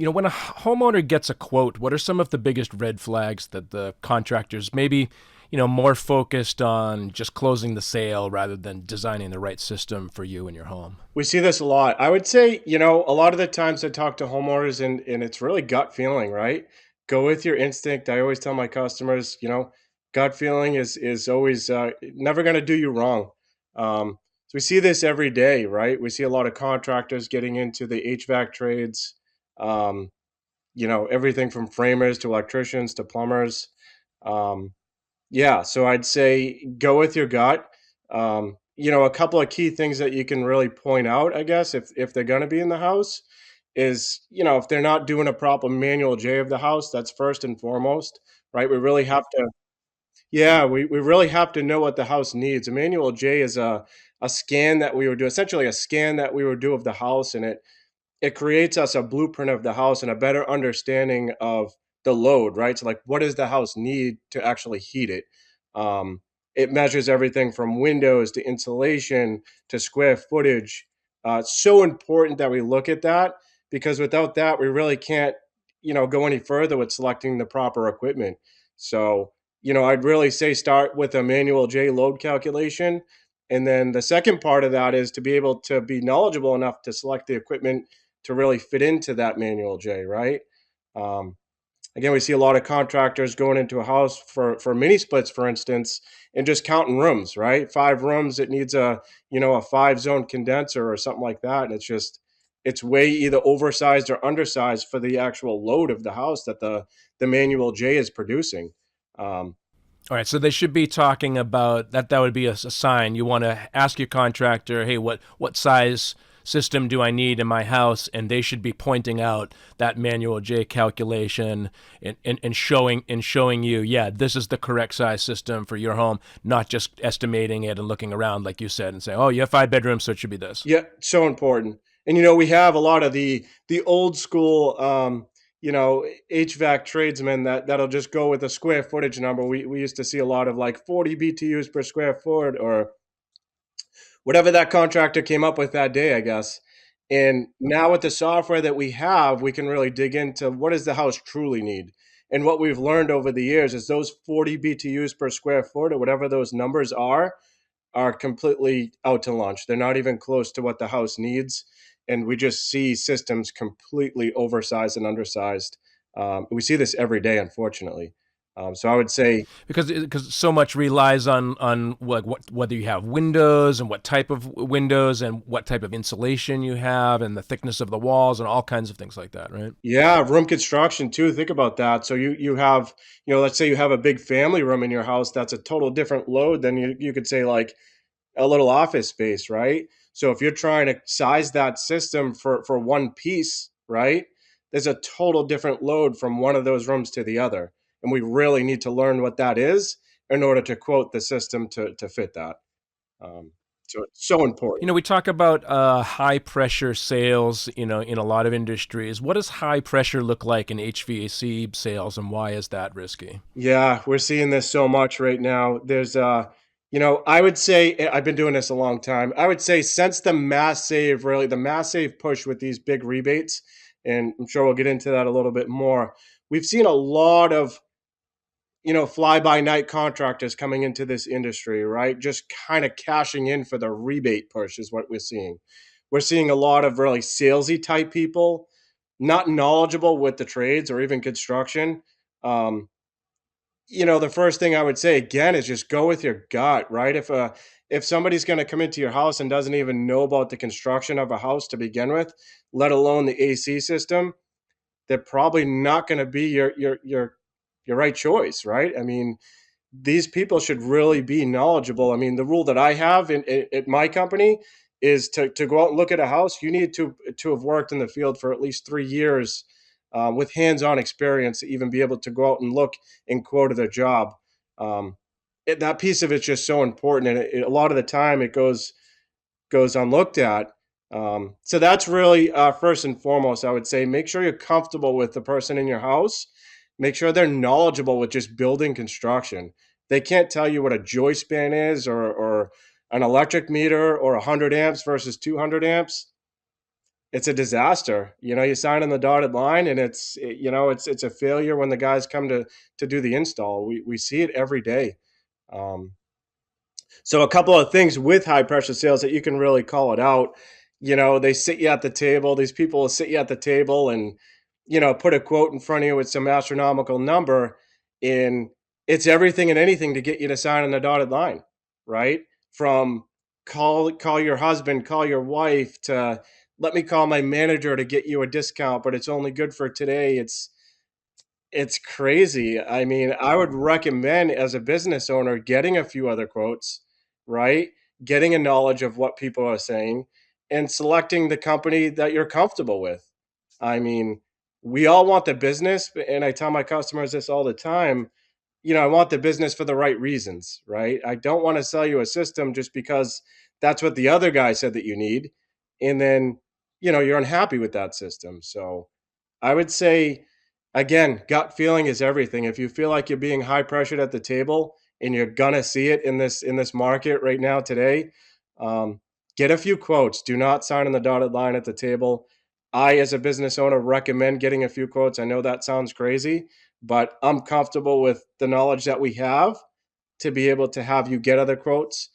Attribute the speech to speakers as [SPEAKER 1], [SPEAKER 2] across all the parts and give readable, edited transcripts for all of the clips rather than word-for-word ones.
[SPEAKER 1] when a homeowner gets a quote, what are some of the biggest red flags that the contractors maybe, more focused on just closing the sale rather than designing the right system for you and your home?
[SPEAKER 2] We see this a lot. I would say, a lot of the times I talk to homeowners and it's really gut feeling, right? Go with your instinct. I always tell my customers, gut feeling is always never going to do you wrong. So we see this every day, right? We see a lot of contractors getting into the HVAC trades. Um, everything from framers to electricians to plumbers. Um, yeah, so I'd say go with your gut. A couple of key things that you can really point out, I guess, if they're going to be in the house, is if they're not doing a proper manual J of the house, that's first and foremost, right? We really have to, yeah, we really have to know what the house needs. A manual J is a scan that we would do, essentially a scan that we would do of the house, and it creates us a blueprint of the house and a better understanding of the load, right? So, like, what does the house need to actually heat it? Um, it measures everything from windows to insulation to square footage. It's so important that we look at that because without that, we really can't, go any further with selecting the proper equipment. So, I'd really say start with a manual J load calculation. And then the second part of that is to be able to be knowledgeable enough to select the equipment to really fit into that manual J, right? Um, Again, we see a lot of contractors going into a house for mini splits, for instance, and just counting rooms, right? 5 rooms, it needs a 5 zone condenser or something like that, and it's way either oversized or undersized for the actual load of the house that the manual J is producing. Um,
[SPEAKER 1] All right, so they should be talking about that. That would be a sign. You want to ask your contractor, "Hey, what size system do I need in my house?" And they should be pointing out that manual J calculation and showing you, yeah, this is the correct size system for your home, not just estimating it and looking around like you said and say, "Oh, you have 5 bedrooms, so it should be this."
[SPEAKER 2] Yeah, so important. And we have a lot of the old school HVAC tradesmen that'll just go with a square footage number. We used to see a lot of like 40 BTUs per square foot or whatever that contractor came up with that day, I guess. And now with the software that we have, we can really dig into what does the house truly need. And what we've learned over the years is those 40 BTUs per square foot or whatever those numbers are completely out to lunch. They're not even close to what the house needs. And we just see systems completely oversized and undersized. We see this every day, unfortunately. So I would say,
[SPEAKER 1] Because so much relies on what whether you have windows and what type of windows and what type of insulation you have and the thickness of the walls and all kinds of things like that, right?
[SPEAKER 2] yeah, room construction too. Think about that. So you have, let's say you have a big family room in your house. That's a total different load than you could say like a little office space, right? So if you're trying to size that system for one piece, right? There's a total different load from one of those rooms to the other, and we really need to learn what that is in order to quote the system to fit that. Um, so it's so important.
[SPEAKER 1] We talk about high pressure sales, in a lot of industries. What does high pressure look like in HVAC sales, and why is that risky?
[SPEAKER 2] Yeah, we're seeing this so much right now. There's I would say I've been doing this a long time. I would say since the mass save push with these big rebates, and I'm sure we'll get into that a little bit more. We've seen a lot of fly by night contractors coming into this industry, right? Just kind of cashing in for the rebate push is what we're seeing. We're seeing a lot of really salesy type people, not knowledgeable with the trades or even construction. Um, the first thing I would say again is just go with your gut, right? If somebody's going to come into your house and doesn't even know about the construction of a house to begin with, let alone the AC system, they're probably not going to be your right choice, right? I mean, these people should really be knowledgeable. I mean, the rule that I have at my company is to go out and look at a house. You need to have worked in the field for at least 3 years with hands-on experience to even be able to go out and look and quote at a job. Um, that piece of it's just so important, and a lot of the time it goes unlooked at. So that's really first and foremost. I would say make sure you're comfortable with the person in your house. Make sure they're knowledgeable with just building construction. They can't tell you what a joist span is or an electric meter or 100 amps versus 200 amps. it's a disaster. You sign on the dotted line, and it's a failure when the guys come to do the install. We see it every day. Um, so a couple of things with high pressure sales that you can really call it out. They sit you at the table. These people will sit you at the table and put a quote in front of you with some astronomical number, and it's everything and anything to get you to sign on the dotted line, right? From call your husband, call your wife, to let me call my manager to get you a discount, but it's only good for today. It's crazy. I mean, I would recommend, as a business owner, getting a few other quotes, right? Getting a knowledge of what people are saying and selecting the company that you're comfortable with. I mean, we all want the business, and I tell my customers this all the time. I want the business for the right reasons, right? I don't want to sell you a system just because that's what the other guy said that you need. And then, you're unhappy with that system. So, I would say, again, gut feeling is everything. If you feel like you're being high pressured at the table, and you're gonna see it in this market right now today, um, get a few quotes. Do not sign on the dotted line at the table. I, as a business owner, recommend getting a few quotes. I know that sounds crazy, but I'm comfortable with the knowledge that we have to be able to have you get other quotes.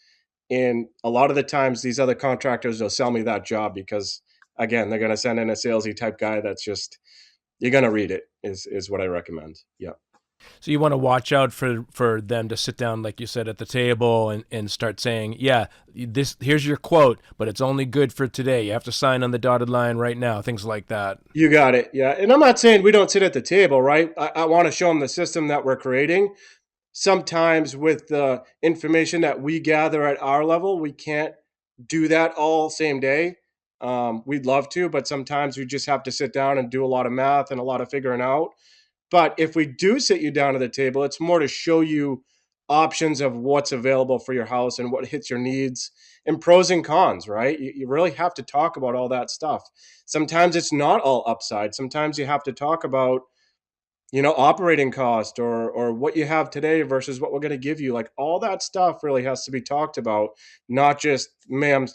[SPEAKER 2] And a lot of the times, these other contractors will sell me that job because, again, they're going to send in a salesy type guy that's just, you're going to read it, is what I recommend. Yeah.
[SPEAKER 1] So you want to watch out for them to sit down, like you said, at the table and start saying, yeah, this here's your quote, but it's only good for today. You have to sign on the dotted line right now. Things like that.
[SPEAKER 2] You got it. Yeah. And I'm not saying we don't sit at the table, right? I want to show them the system that we're creating. Sometimes with the information that we gather at our level, we can't do that all same day. We'd love to, but sometimes we just have to sit down and do a lot of math and a lot of figuring out. But if we do sit you down at the table, it's more to show you options of what's available for your house and what hits your needs and pros and cons, right? You really have to talk about all that stuff. Sometimes it's not all upside. Sometimes you have to talk about operating cost, or what you have today versus what we're going to give you. Like, all that stuff really has to be talked about, not just, ma'am,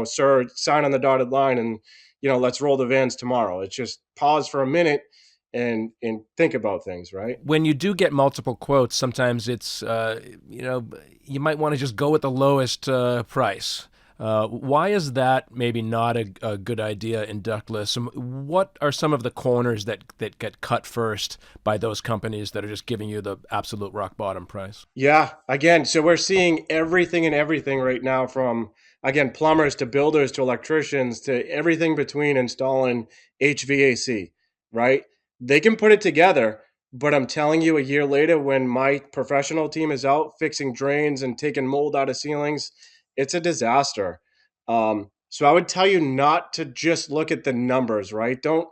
[SPEAKER 2] sir, sign on the dotted line and let's roll the vans tomorrow. It's just pause for a minute and think about things, right?
[SPEAKER 1] When you do get multiple quotes, sometimes it's you might want to just go with the lowest price. Why is that maybe not a good idea in ductless? What are some of the corners that get cut first by those companies that are just giving you the absolute rock bottom price?
[SPEAKER 2] Yeah, again, so we're seeing everything and everything right now, from, again, plumbers to builders to electricians to everything between, installing HVAC, right? They can put it together, but I'm telling you, a year later, when my professional team is out fixing drains and taking mold out of ceilings, it's a disaster. So I would tell you not to just look at the numbers, right? Don't,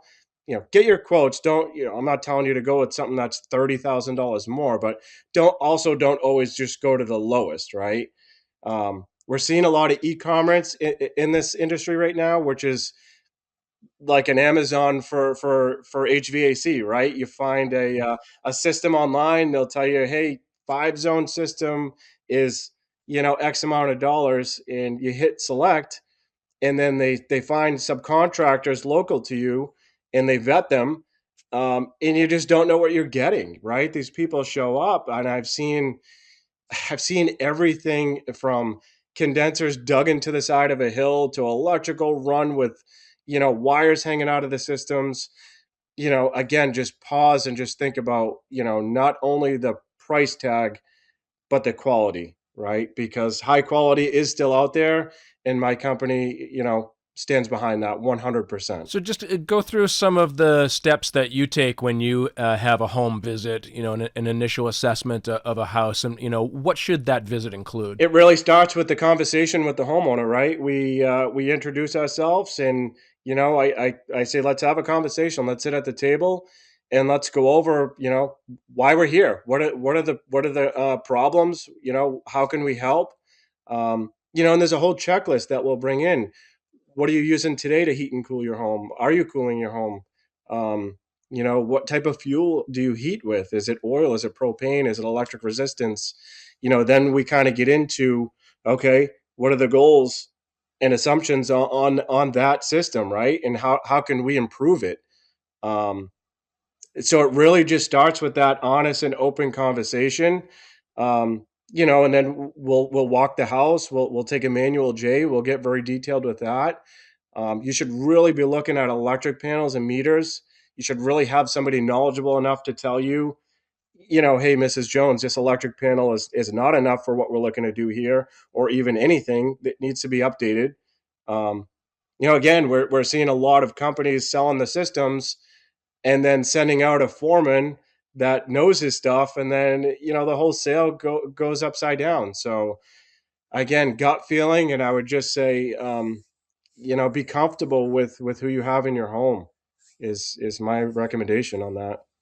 [SPEAKER 2] get your quotes. Don't, I'm not telling you to go with something that's $30,000 more, but don't always just go to the lowest, right? We're seeing a lot of e-commerce in this industry right now, which is like an Amazon for HVAC, right? You find a system online, they'll tell you, hey, 5 zone system is X amount of dollars, and you hit select, and then they find subcontractors local to you, and they vet them, and you just don't know what you're getting, right? These people show up, and I've seen everything from condensers dug into the side of a hill to electrical run with wires hanging out of the systems. Again, just pause and just think about not only the price tag, but the quality, right? Because high quality is still out there, and my company stands behind that 100%.
[SPEAKER 1] So just go through some of the steps that you take when you have a home visit, an initial assessment of a house, and what should that visit include?
[SPEAKER 2] It really starts with the conversation with the homeowner, right? We introduce ourselves, and I say, let's have a conversation. Let's sit at the table, and let's go over why we're here. What are the problems? How can we help? And there's a whole checklist that we'll bring in. What are you using today to heat and cool your home? Are you cooling your home? What type of fuel do you heat with? Is it oil? Is it propane? Is it electric resistance? Then we kind of get into, okay, what are the goals and assumptions on that system, right? And how can we improve it? Um, so it really just starts with that honest and open conversation. And then we'll walk the house. We'll take a manual J. We'll get very detailed with that. You should really be looking at electric panels and meters. You should really have somebody knowledgeable enough to tell you, hey, Mrs. Jones, this electric panel is not enough for what we're looking to do here, or even anything that needs to be updated. Um, again, we're seeing a lot of companies selling the systems and then sending out a foreman that knows his stuff, and then the whole sale goes upside down. So again, gut feeling, and I would just say, be comfortable with who you have in your home is my recommendation on that.